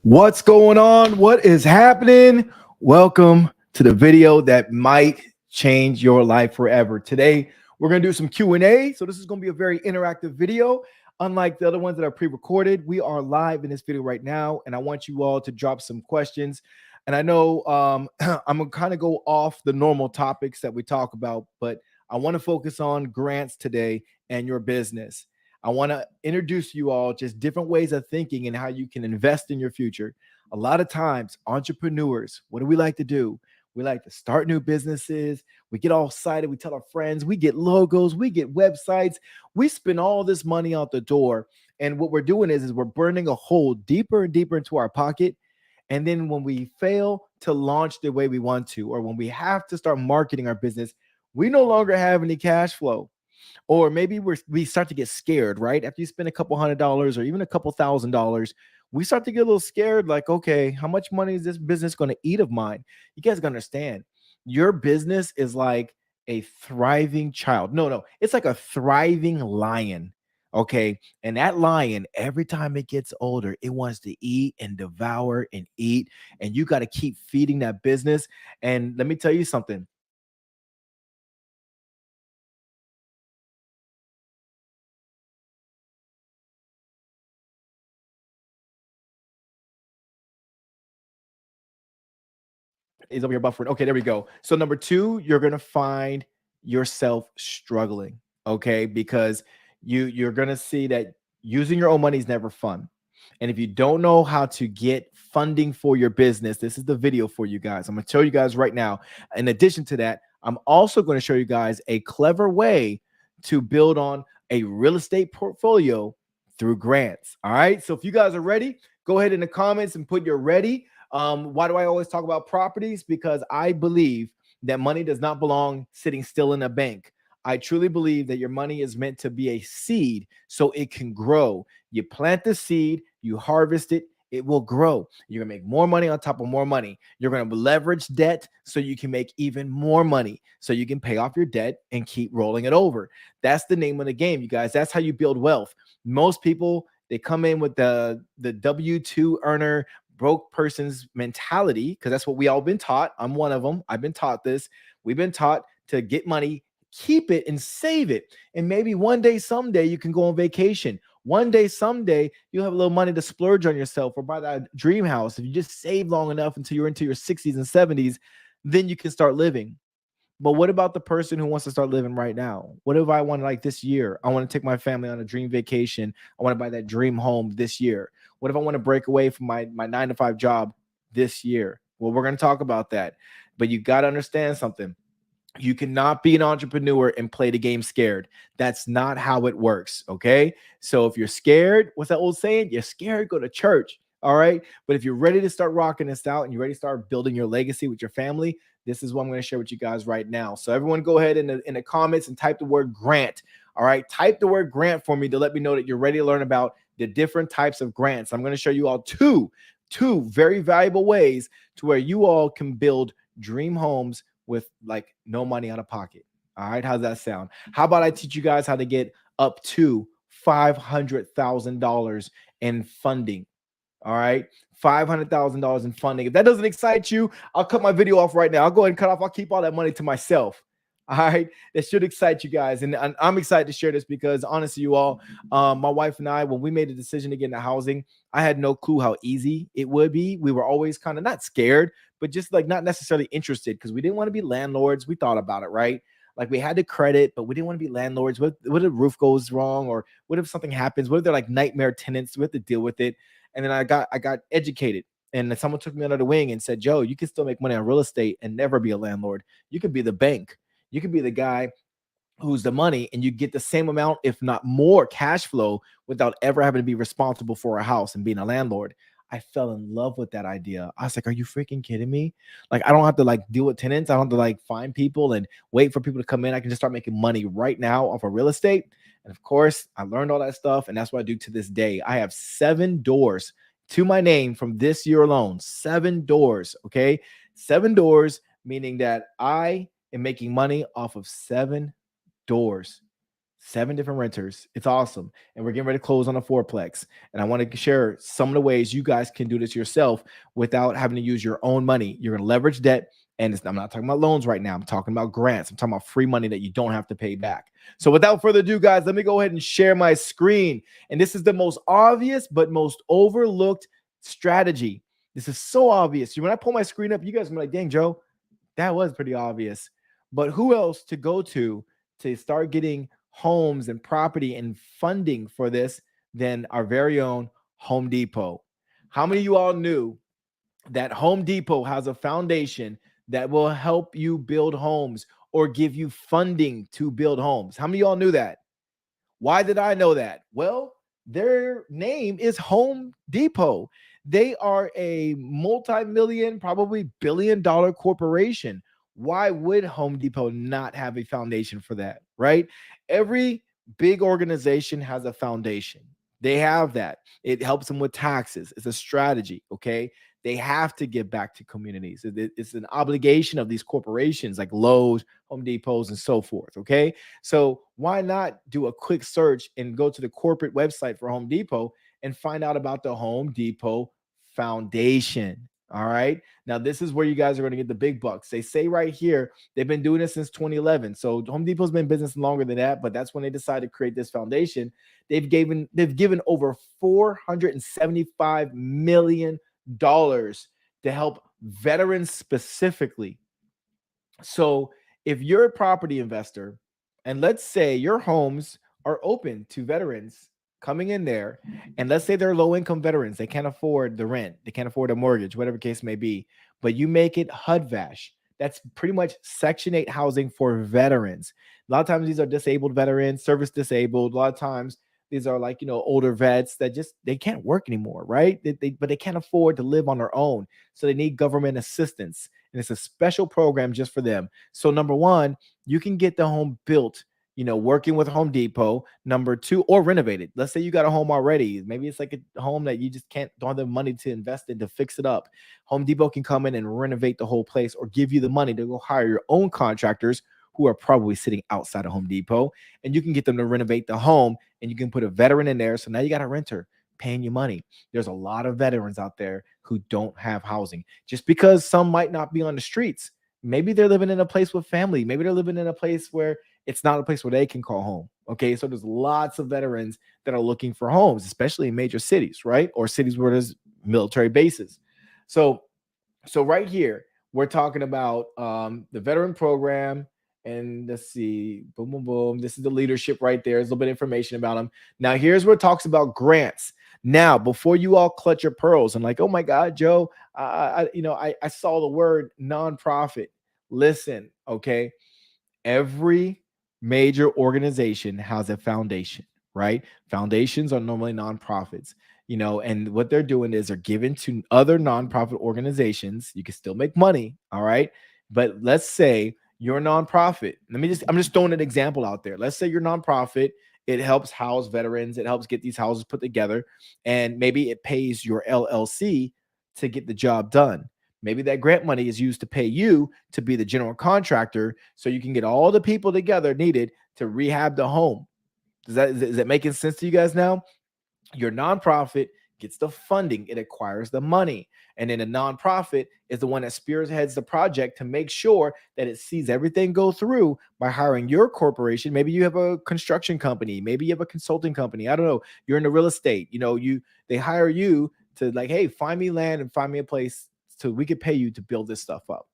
What's going on? What is happening? Welcome to the video that might change your life forever. Today, we're going to do some Q&A. So this is going to be a very interactive video. Unlike the other ones that are pre-recorded, we are live in this video right now, and I want you all to drop some questions. And I know I'm going to kind of go off the normal topics that we talk about, but I want to focus on grants today and your business. I want to introduce you all just different ways of thinking and how you can invest in your future. A lot of times, entrepreneurs, what do we like to do? We like to start new businesses. We get all excited. We tell our friends, we get logos, we get websites. We spend all this money out the door. And what we're doing is we're burning a hole deeper and deeper into our pocket. And then when we fail to launch the way we want to, or when we have to start marketing our business, we no longer have any cash flow. Or maybe we start to get scared, right? After you spend a couple $100s or even a couple $1,000s, we start to get a little scared, like, okay, how much money is this business going to eat of mine? You guys gotta understand, your business is like a thriving child. No, it's like a thriving lion. Okay. And that lion, every time it gets older, it wants to eat and devour and eat. And you got to keep feeding that business. And let me tell you something. Is over here buffering. Okay, there we go. So number two, you're gonna find yourself struggling. Okay, because you're gonna see that using your own money is never fun. And if you don't know how to get funding for your business, this is the video for you guys. I'm gonna tell you guys right now. In addition to that, I'm also going to show you guys a clever way to build on a real estate portfolio through grants. All right. So if you guys are ready, go ahead in the comments and put you're ready. Why do I always talk about properties? Because I believe that money does not belong sitting still in a bank. I truly believe that your money is meant to be a seed so it can grow. You plant the seed, you harvest it, it will grow. You're gonna make more money on top of more money. You're gonna leverage debt so you can make even more money, so you can pay off your debt and keep rolling it over. That's the name of the game, you guys. That's how you build wealth. Most people, they come in with the W-2 earner, broke person's mentality, because that's what we all been taught. I'm one of them. I've been taught this. We've been taught to get money, keep it, and save it. And maybe one day, someday, you can go on vacation. One day, someday, you'll have a little money to splurge on yourself or buy that dream house. If you just save long enough until you're into your 60s and 70s, then you can start living. But what about the person who wants to start living right now? What if I want to, like, this year, I want to take my family on a dream vacation. I want to buy that dream home this year. What if I want to break away from my 9-to-5 job this year? Well, we're going to talk about that. But you got to understand something. You cannot be an entrepreneur and play the game scared. That's not how it works. Okay. So if you're scared, what's that old saying? You're scared, go to church. All right. But if you're ready to start rocking this out and you're ready to start building your legacy with your family, this is what I'm going to share with you guys right now. So everyone go ahead in the comments and type the word grant. All right. Type the word grant for me to let me know that you're ready to learn about the different types of grants. I'm going to show you all two very valuable ways to where you all can build dream homes with like no money out of pocket. All right. How's that sound? How about I teach you guys how to get up to $500,000 in funding? All right. $500,000 in funding. If that doesn't excite you, I'll cut my video off right now. I'll go ahead and cut off. I'll keep all that money to myself. All right. It should excite you guys. And I'm excited to share this because honestly, you all, my wife and I, when we made a decision to get into housing, I had no clue how easy it would be. We were always kind of not scared, but just like not necessarily interested because we didn't want to be landlords. We thought about it, right? Like we had the credit, but we didn't want to be landlords. What if the roof goes wrong? Or what if something happens? What if they're like nightmare tenants? We have to deal with it. And then I got educated. And someone took me under the wing and said, Joe, you can still make money on real estate and never be a landlord. You could be the bank. You could be the guy who's the money and you get the same amount, if not more cash flow without ever having to be responsible for a house and being a landlord. I fell in love with that idea. I was like, are you freaking kidding me? Like, I don't have to like deal with tenants. I don't have to like find people and wait for people to come in. I can just start making money right now off of real estate. And of course, I learned all that stuff. And that's what I do to this day. I have 7 doors to my name from this year alone. 7 doors. Okay. 7 doors, meaning that I am making money off of 7 doors. 7 different renters. It's awesome. And we're getting ready to close on a fourplex. And I want to share some of the ways you guys can do this yourself without having to use your own money. You're going to leverage debt. And I'm not talking about loans right now. I'm talking about grants. I'm talking about free money that you don't have to pay back. So without further ado, guys, let me go ahead and share my screen. And this is the most obvious but most overlooked strategy. This is so obvious. When I pull my screen up, you guys are like, dang, Joe, that was pretty obvious. But who else to go to start getting homes and property and funding for this than our very own Home Depot? How many of you all knew that Home Depot has a foundation that will help you build homes or give you funding to build homes? How many of y'all knew that? Why did I know that? Well, their name is Home Depot. They are a multi-million, probably billion-dollar corporation. Why would Home Depot not have a foundation for that, right? Every big organization has a foundation. They have that. It helps them with taxes. It's a strategy, okay? They have to give back to communities. It's an obligation of these corporations like Lowe's, Home Depots, and so forth, okay? So why not do a quick search and go to the corporate website for Home Depot and find out about the Home Depot Foundation? All right. Now, this is where you guys are going to get the big bucks. They say right here, they've been doing this since 2011. So Home Depot's been in business longer than that, but that's when they decided to create this foundation. They've given over $475 million to help veterans specifically. So if you're a property investor, and let's say your homes are open to veterans coming in there, and let's say they're low-income veterans, they can't afford the rent, they can't afford a mortgage, whatever case may be, but you make it HUD-VASH. That's pretty much Section 8 housing for veterans. A lot of times these are disabled veterans, service disabled. A lot of times these are like, older vets that just, they can't work anymore, right? But they can't afford to live on their own. So they need government assistance. And it's a special program just for them. So number one, you can get the home built, working with Home Depot. Number two, or renovated. Let's say you got a home already. Maybe it's like a home that you just don't have the money to invest in to fix it up. Home Depot can come in and renovate the whole place or give you the money to go hire your own contractors who are probably sitting outside of Home Depot, and you can get them to renovate the home, and you can put a veteran in there. So now you got a renter paying you money. There's a lot of veterans out there who don't have housing. Just because some might not be on the streets, maybe they're living in a place with family. Maybe they're living in a place where it's not a place where they can call home. Okay, so there's lots of veterans that are looking for homes, especially in major cities, right? Or cities where there's military bases. So right here, we're talking about the veteran program. And let's see, boom, boom, boom. This is the leadership right there. There's a little bit of information about them. Now, here's where it talks about grants. Now, before you all clutch your pearls and like, oh my God, Joe, I saw the word nonprofit. Listen, okay. Every major organization has a foundation, right? Foundations are normally nonprofits, and what they're doing is they're giving to other nonprofit organizations. You can still make money, all right? But let's say you're a nonprofit. I'm just throwing an example out there. Let's say you're a nonprofit. It helps house veterans. It helps get these houses put together. And maybe it pays your LLC to get the job done. Maybe that grant money is used to pay you to be the general contractor so you can get all the people together needed to rehab the home. Is that making sense to you guys now? Your nonprofit gets the funding, it acquires the money. And then a nonprofit is the one that spearheads the project to make sure that it sees everything go through by hiring your corporation. Maybe you have a construction company, maybe you have a consulting company. I don't know. You're in the real estate. They hire you to like, hey, find me land and find me a place so we could pay you to build this stuff up.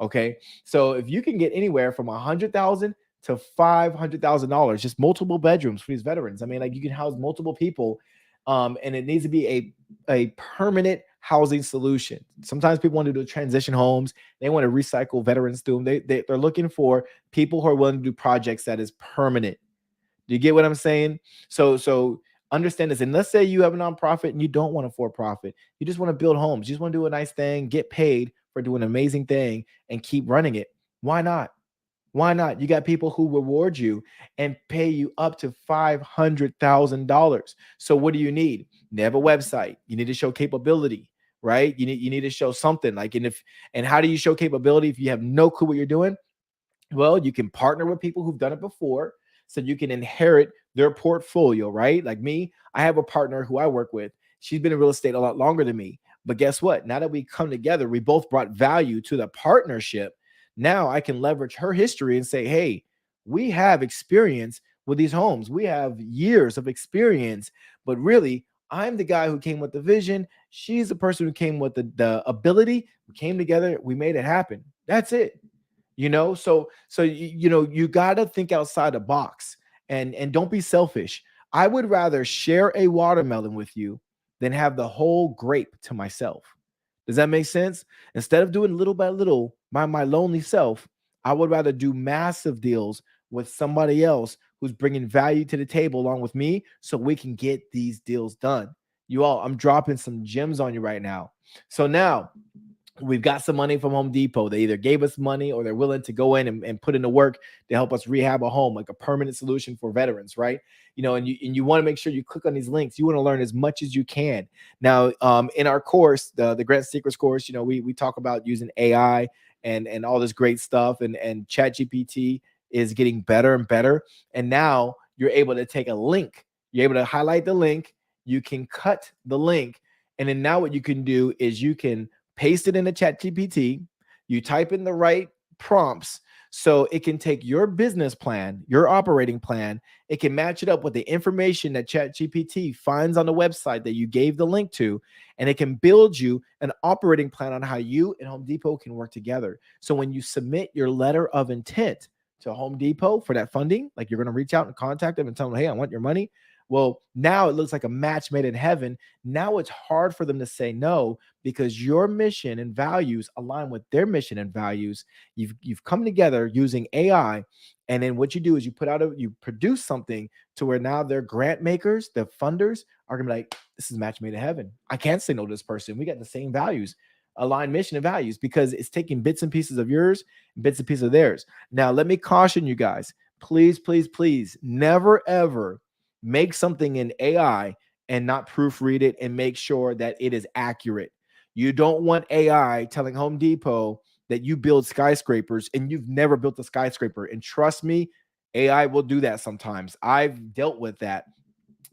Okay. So if you can get anywhere from $100,000 to $500,000, just multiple bedrooms for these veterans. I mean, like you can house multiple people. And it needs to be a permanent housing solution. Sometimes people want to do transition homes. They want to recycle veterans through them. They're looking for people who are willing to do projects that is permanent. Do you get what I'm saying? So understand this. And let's say you have a nonprofit and you don't want a for-profit. You just want to build homes. You just want to do a nice thing, get paid for doing an amazing thing and keep running it. Why not? Why not? You got people who reward you and pay you up to $500,000. So what do you need? You have a website. You need to show capability, right? You need to show something like, and how do you show capability if you have no clue what you're doing? Well, you can partner with people who've done it before so you can inherit their portfolio, right? Like me, I have a partner who I work with. She's been in real estate a lot longer than me. But guess what? Now that we come together, we both brought value to the partnership. Now I can leverage her history and say, hey, we have experience with these homes. We have years of experience, but really, I'm the guy who came with the vision. She's the person who came with the ability. We came together, we made it happen. That's it. You got to think outside the box, and don't be selfish. I would rather share a watermelon with you than have the whole grape to myself. Does that make sense? Instead of doing little by little my lonely self, I would rather do massive deals with somebody else who's bringing value to the table along with me so we can get these deals done. You all, I'm dropping some gems on you right now. So now we've got some money from Home Depot. They either gave us money or they're willing to go in and put in the work to help us rehab a home, like a permanent solution for veterans, right? And you want to make sure you click on these links. You want to learn as much as you can. Now, in our course, the Grant Secrets course, we talk about using AI and all this great stuff, and Chat GPT is getting better and better. And now you're able to take a link, you're able to highlight the link, you can cut the link, and then now what you can do is you can paste it in the Chat GPT, you type in the right prompts so it can take your business plan, your operating plan, it can match it up with the information that Chat GPT finds on the website that you gave the link to, and it can build you an operating plan on how you and Home Depot can work together. So when you submit your letter of intent to Home Depot for that funding, like you're going to reach out and contact them and tell them, hey, I want your money. Well, now it looks like a match made in heaven. Now it's hard for them to say no because your mission and values align with their mission and values. You've come together using AI, and then what you do is you produce something to where now their grant makers, the funders, are gonna be like, this is match made in heaven. I can't say no to this person. We got the same values, aligned mission and values, because it's taking bits and pieces of yours, bits and pieces of theirs. Now, let me caution you guys, please, please, please, never ever make something in AI and not proofread it and make sure that it is accurate. You don't want AI telling Home Depot that you build skyscrapers and you've never built a skyscraper. And trust me, AI will do that sometimes. I've dealt with that.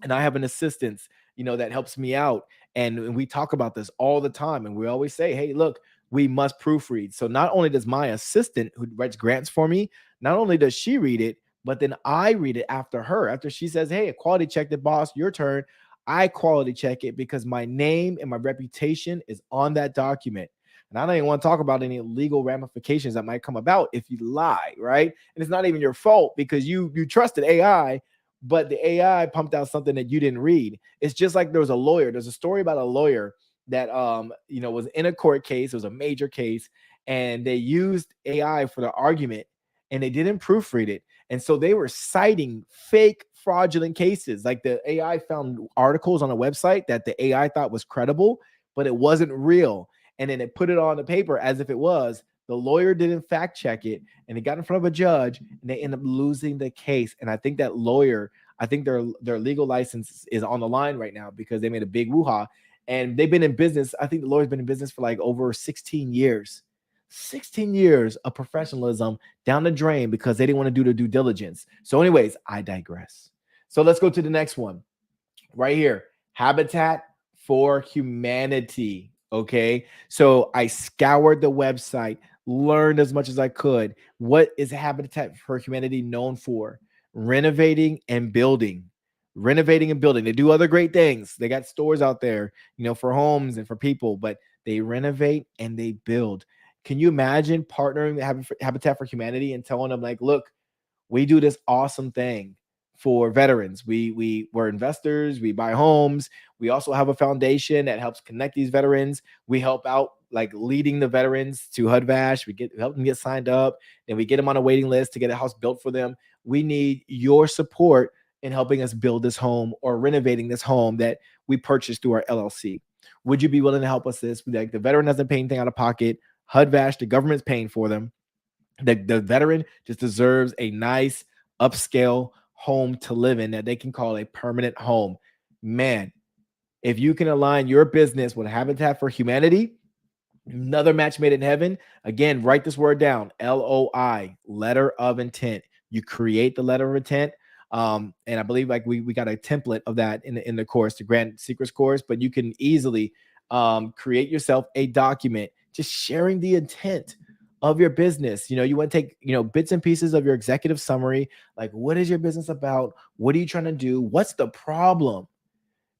And I have an assistant, that helps me out. And we talk about this all the time. And we always say, hey, look, we must proofread. So not only does my assistant who writes grants for me, not only does she read it, but then I read it after her. After she says, hey, quality check it, boss, your turn. I quality check it because my name and my reputation is on that document. And I don't even want to talk about any legal ramifications that might come about if you lie, right? And it's not even your fault because you trusted AI, but the AI pumped out something that you didn't read. It's just like there was a lawyer. There's a story about a lawyer that was in a court case. It was a major case, and they used AI for the argument, and they didn't proofread it. And so they were citing fake fraudulent cases. Like the AI found articles on a website that the AI thought was credible, but it wasn't real. And then it put it on the paper as if it was. The lawyer didn't fact check it, and it got in front of a judge, and they end up losing the case. And I think that lawyer, I think their legal license is on the line right now because they made a big woo-ha. And they've been in business. I think the lawyer's been in business for like over 16 years. 16 years of professionalism down the drain because they didn't want to do the due diligence. So, anyways, I digress. So let's go to the next one right here. Habitat for Humanity. Okay. So I scoured the website, learned as much as I could. What is Habitat for Humanity known for? Renovating and building. Renovating and building. They do other great things. They got stores out there, for homes and for people, but they renovate and they build. Can you imagine partnering with Habitat for Humanity and telling them, like, look, we do this awesome thing for veterans. We're investors, we buy homes. We also have a foundation that helps connect these veterans. We help out like leading the veterans to HUD-VASH. We help them get signed up, and we get them on a waiting list to get a house built for them. We need your support in helping us build this home or renovating this home that we purchased through our LLC. Would you be willing to help us this? Like, the veteran doesn't pay anything out of pocket. HUD-VASH, the government's paying for them. The veteran just deserves a nice upscale home to live in that they can call a permanent home. Man, if you can align your business with Habitat for Humanity, Another match made in heaven. Again, write this word down: LOI, letter of intent. You create the letter of intent. And I believe like we got a template of that in the course, the Grand Secrets course, but you can easily create yourself a document just sharing the intent of your business. You want to take, bits and pieces of your executive summary, like what is your business about? What are you trying to do? What's the problem?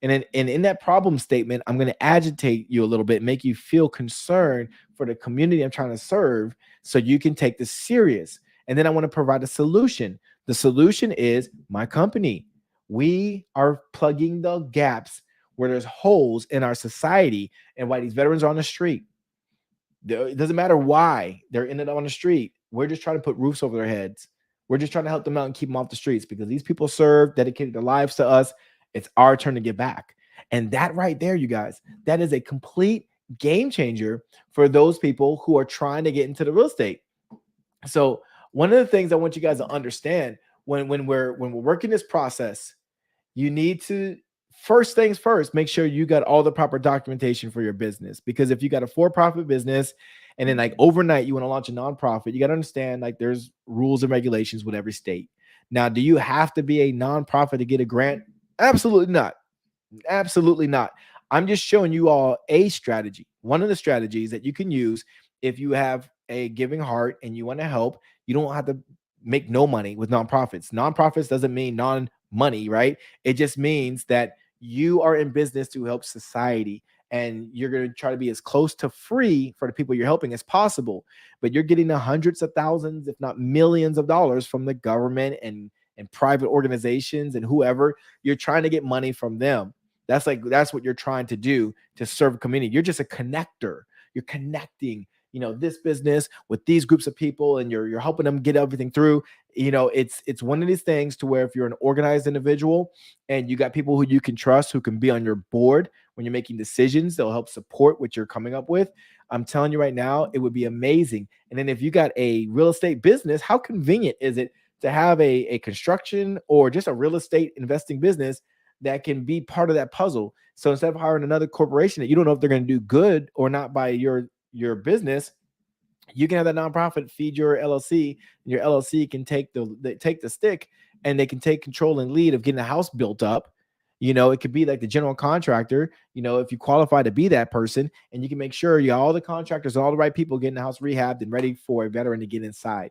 And in that problem statement, I'm going to agitate you a little bit, make you feel concerned for the community I'm trying to serve so you can take this serious. And then I want to provide a solution. The solution is my company. We are plugging the gaps where there's holes in our society and why these veterans are on the street. It doesn't matter why they're in it on the street. We're just trying to put roofs over their heads. We're just trying to help them out and keep them off the streets because these people serve, dedicated their lives to us. It's our turn to get back. And that right there, you guys, that is a complete game changer for those people who are trying to get into the real estate. So one of the things I want you guys to understand when we're working this process, you need to, first things first, make sure you got all the proper documentation for your business. Because if you got a for-profit business and then like overnight you want to launch a nonprofit, you got to understand like there's rules and regulations with every state. Now, do you have to be a nonprofit to get a grant? Absolutely not. Absolutely not. I'm just showing you all a strategy. One of the strategies that you can use if you have a giving heart and you want to help. You don't have to make no money with nonprofits. Nonprofits doesn't mean non-money, right? It just means that you are in business to help society and you're going to try to be as close to free for the people you're helping as possible. But you're getting the hundreds of thousands, if not millions of dollars from the government and private organizations and whoever. You're trying to get money from them. That's what you're trying to do to serve a community. You're just a connector. You're connecting, this business with these groups of people, and you're helping them get everything through. It's one of these things to where if you're an organized individual and you got people who you can trust, who can be on your board when you're making decisions, they'll help support what you're coming up with. I'm telling you right now, it would be amazing. And then if you got a real estate business, how convenient is it to have a construction or just a real estate investing business that can be part of that puzzle? So instead of hiring another corporation that you don't know if they're going to do good or not by your business, you can have that nonprofit feed your LLC, and your LLC can take the stick, and they can take control and lead of getting a house built up. It could be like the general contractor, if you qualify to be that person, and you can make sure you all the contractors, all the right people getting the house rehabbed and ready for a veteran to get inside.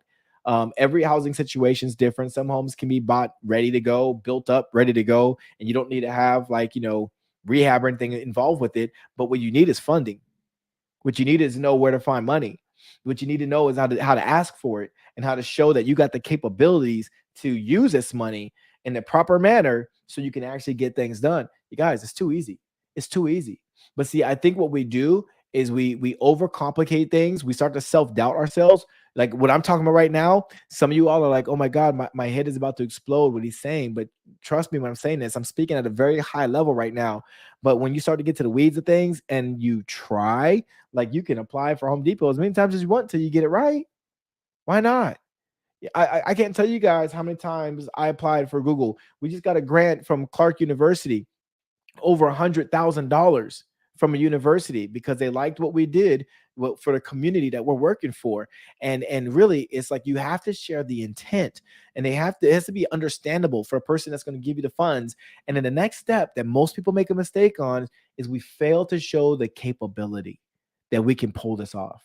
Every housing situation is different. Some homes can be bought ready to go, built up, ready to go, and you don't need to have rehab or anything involved with it. But what you need is funding. What you need is to know where to find money. What you need to know is how to ask for it and how to show that you got the capabilities to use this money in the proper manner so you can actually get things done. You guys, it's too easy. It's too easy. But see, I think what we do is we overcomplicate things. We start to self-doubt ourselves. Like what I'm talking about right now, some of you all are like, oh my God, my head is about to explode what he's saying. But trust me when I'm saying this, I'm speaking at a very high level right now. But when you start to get to the weeds of things and you try, like you can apply for Home Depot as many times as you want till you get it right. Why not? I can't tell you guys how many times I applied for Google. We just got a grant from Clark University, over $100,000 from a university because they liked what we did for the community that we're working for. And really, it's like you have to share the intent, and it has to be understandable for a person that's going to give you the funds. And then the next step that most people make a mistake on is we fail to show the capability that we can pull this off.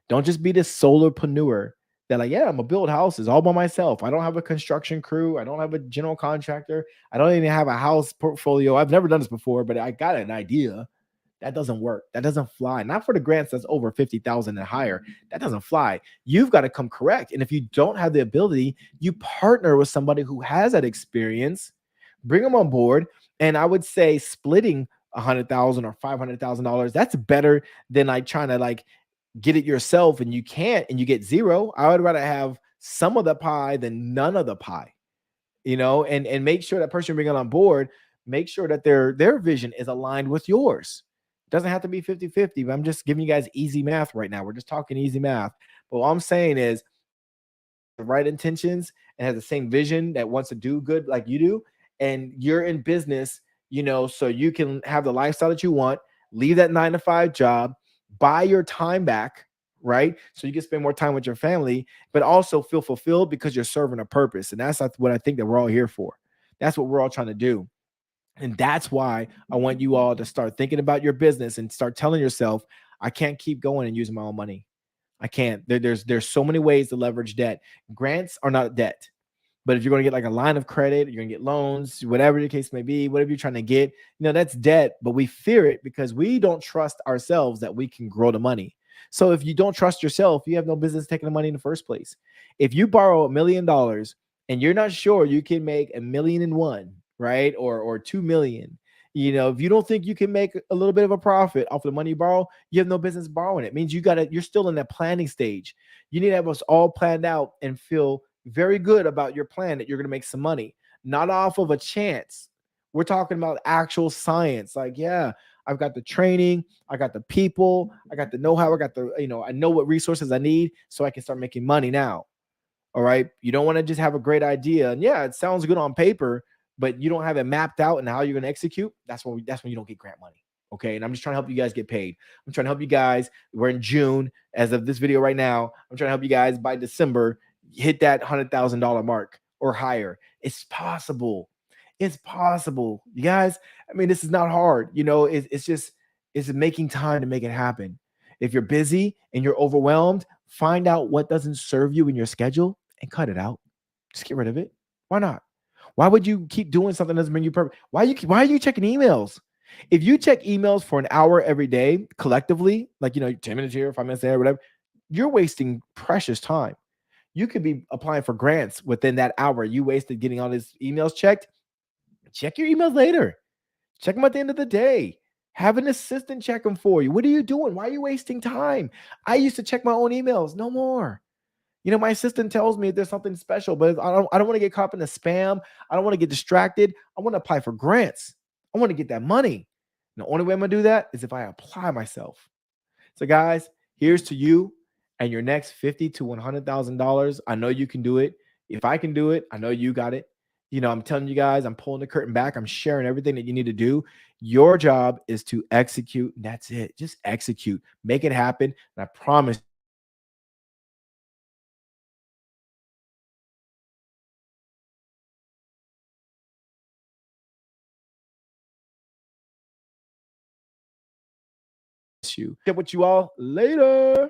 Don't just be this solopreneur that like, yeah, I'm gonna build houses all by myself. I don't have a construction crew. I don't have a general contractor. I don't even have a house portfolio. I've never done this before, but I got an idea. That doesn't work. That doesn't fly. Not for the grants that's over 50,000 and higher. That doesn't fly. You've got to come correct. And if you don't have the ability, you partner with somebody who has that experience, bring them on board. And I would say splitting $100,000 or $500,000, that's better than like trying to like get it yourself and you can't and you get zero. I would rather have some of the pie than none of the pie, and make sure that person you're bringing on board, make sure that their vision is aligned with yours. It doesn't have to be 50-50, but I'm just giving you guys easy math right now. We're just talking easy math. But what I'm saying is the right intentions and has the same vision that wants to do good like you do, and you're in business, so you can have the lifestyle that you want, leave that 9-to-5 job, buy your time back, right? So you can spend more time with your family, but also feel fulfilled because you're serving a purpose. And that's what I think that we're all here for. That's what we're all trying to do. And that's why I want you all to start thinking about your business and start telling yourself, I can't keep going and using my own money. I can't. There's so many ways to leverage debt. Grants are not debt. But if you're going to get like a line of credit, you're going to get loans, whatever the case may be, whatever you're trying to get, that's debt. But we fear it because we don't trust ourselves that we can grow the money. So if you don't trust yourself, you have no business taking the money in the first place. If you borrow $1 million and you're not sure you can make 1,000,001, right? Or 2 million. If you don't think you can make a little bit of a profit off the money you borrow, you have no business borrowing. It means you're still in that planning stage. You need to have us all planned out and feel very good about your plan that you're going to make some money, not off of a chance. We're talking about actual science. Like, yeah, I've got the training, I got the people, I got the know-how, I got I know what resources I need so I can start making money now. All right. You don't want to just have a great idea. And yeah, it sounds good on paper, but you don't have it mapped out and how you're going to execute. That's when you don't get grant money. Okay. And I'm just trying to help you guys get paid. I'm trying to help you guys. We're in June as of this video right now. I'm trying to help you guys by December hit that $100,000 mark or higher. It's possible. It's possible. You guys, I mean, this is not hard. It's making time to make it happen. If you're busy and you're overwhelmed, find out what doesn't serve you in your schedule and cut it out. Just get rid of it. Why not? Why would you keep doing something that doesn't bring you purpose? Why are you checking emails? If you check emails for an hour every day collectively, like 10 minutes here, 5 minutes there, whatever, you're wasting precious time. You could be applying for grants within that hour you wasted getting all these emails checked. Check your emails later. Check them at the end of the day. Have an assistant check them for you. What are you doing? Why are you wasting time? I used to check my own emails. No more. My assistant tells me if there's something special, but I don't want to get caught up in the spam. I don't want to get distracted. I want to apply for grants. I want to get that money. And the only way I'm going to do that is if I apply myself. So guys, here's to you and your next $50,000 to $100,000. I know you can do it. If I can do it, I know you got it. I'm telling you guys, I'm pulling the curtain back. I'm sharing everything that you need to do. Your job is to execute. That's it. Just execute. Make it happen. And I promise you. Get with you all later.